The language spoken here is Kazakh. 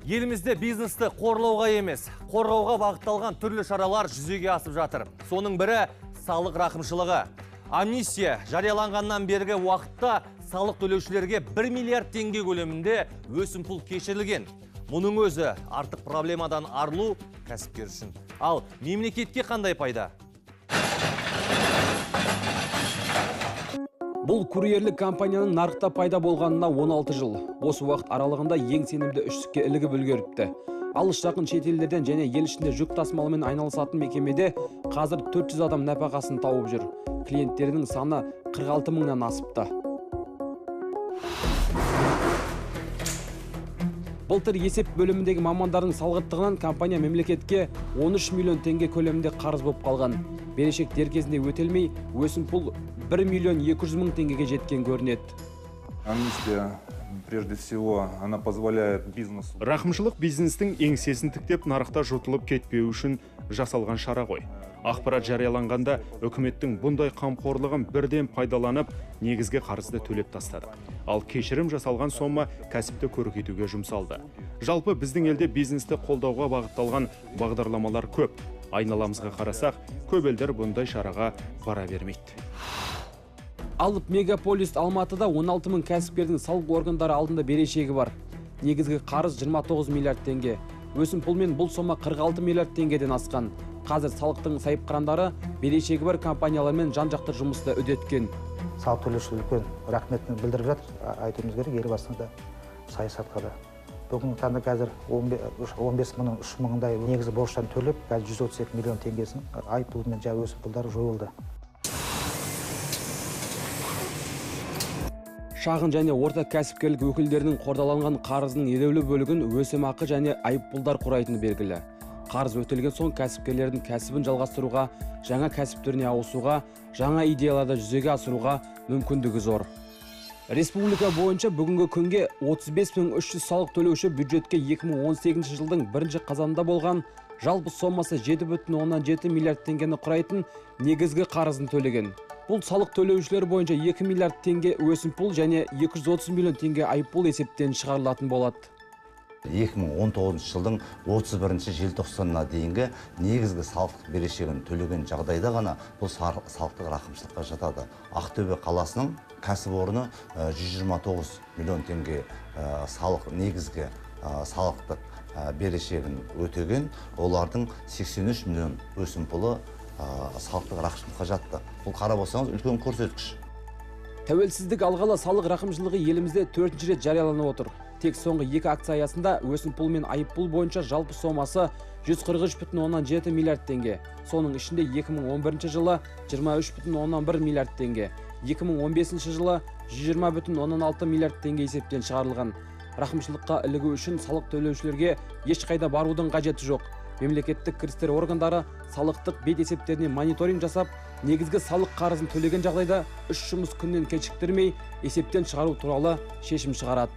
Елімізде бизнесті қорлауға емес, қорғауға бағытталған түрлі шаралар жүзеге асып жатыр. Соның бірі салық рақымшылығы. Амнистия жарияланғаннан бергі уақытта салық төлеушілерге 1 миллиард теңге көлемінде өсімпұл кешірілген. Мұның өзі артық проблемадан арылу кәсіпкер үшін. Ал мемлекетке қандай пайда? Бұл курьерлік компанияның нарықта пайда болғанына 16 жыл. Осы уақыт аралығында ең сенімді үштікке ілігіп үлгеріпті. Алыс жақын шетелдерден және ел ішінде жүк тасымалымен айналысатын мекемеде қазір 400 адам нәпақасын тауып жүр. Клиенттерінің саны 46 мыңнан асыпты. Былтыр есеп бөліміндегі мамандардың салғырттығынан компания мемлекетке 13 миллион теңге көлемінде қарыз болып қалған. Берешек дер кезінде өтелмей, өсімпұл 1 миллион 200 мың теңгеге жеткен көрінеді. Амнистия, прежде всего, она позволяет бизнесу. Рақымшылық бизнестің еңсесін тіктеп нарықта жұтылып кетпеу үшін жасалған шара ғой. Ақпарат жарияланғанда үкіметтің бұндай қамқорлығын бірден пайдаланып, негізгі қарызды төлеп тастады. Ал кешірім жасалған сома кәсіпті көркейтуге жұмсалды. Жалпы біздің елде бизнесті қолдауға бағытталған бағдарламалар көп. Айналамызға қарасақ, көп елдер бұндай шараға бара бермейді. Алып мегаполис Алматыда 16 мың кәсіпкердің салық органдары алдында берешегі бар. Негізгі қарыз 29 миллиард теңге. Өсімпұлмен бұл сома 46 миллиард теңгеден асқан. Қазір салықтың сайыпқырандары берешегі бар компаниялармен жан-жақты жұмысты үдеткен. Салық төлеуші үлкен рахметін білдіріп жатыр. Айтуымыз керек, елбасының да саясатқа да. Бүгінгі таңда қазір 15 мыңның 3 мыңдай негізі борыштан төлеп, қазір 132 миллион теңгесін айыппұлмен жаңа өсімпұлдары жойылды. Шағын және орта кәсіпкерлік өкілдерінің қордаланған қарызының елеулі бөлігін өсімақы және айыппұлдар құрайтыны белгілі. Қарыз өтелген соң кәсіпкерлердің кәсібін жалғастыруға, жаңа кәсіптеріне ауысуға, жаңа идеяларды жүзеге асыруға мүмкіндігі зор. Республика бойынша бүгінгі күнге 35.300 салық төлеуші бюджетке 2018 жылдың 1 қазанында болған жалпы сомасы 7,7 миллиард теңгені құрайтын негізгі қарызын төлеген. Бұл салық төлеушілер бойынша 2 миллиард теңге өсімпұл және 230 миллион теңге айыппұл есептен шығарылатын болады. 2019 жылдың 31 желтоқсанына дейінгі негізгі салық берешегін төлеген жағдайда ғана бұл салықтық рақымшылыққа жатады. Ақтөбе қаласының кәсіпорны 129 миллион теңге салық негізгі салықтық берешегін өтеген, олардың 83 миллион өсімпұлы салықтық рақымшылыққа жатты. Бұл қарап болсаңыз үлкен көрсеткіш. Тәуелсіздік алғалы салық рақымшылығы елімізде 4-ші рет жарияланып отыр. Тек соңғы 2 акция аясында өсімпұл мен айыппұл бойынша жалпы сомасы 143,7 миллиард теңге. Соның ішінде 2011 жылы 23,1 миллиард теңге, 2015 жылы 120,6 миллиард теңге есептен шығарылған. Рақымшылыққа ілігу үшін салық төлеушілерге ешқайда барудың қажеті жоқ. Мемлекеттік кірістер органдары салықтық бет есептеріне мониторинг жасап, негізгі салық қарызын төлеген жағдайда 3 жұмыс күннен кешіктірмей есептен шығару туралы шешім шығарады.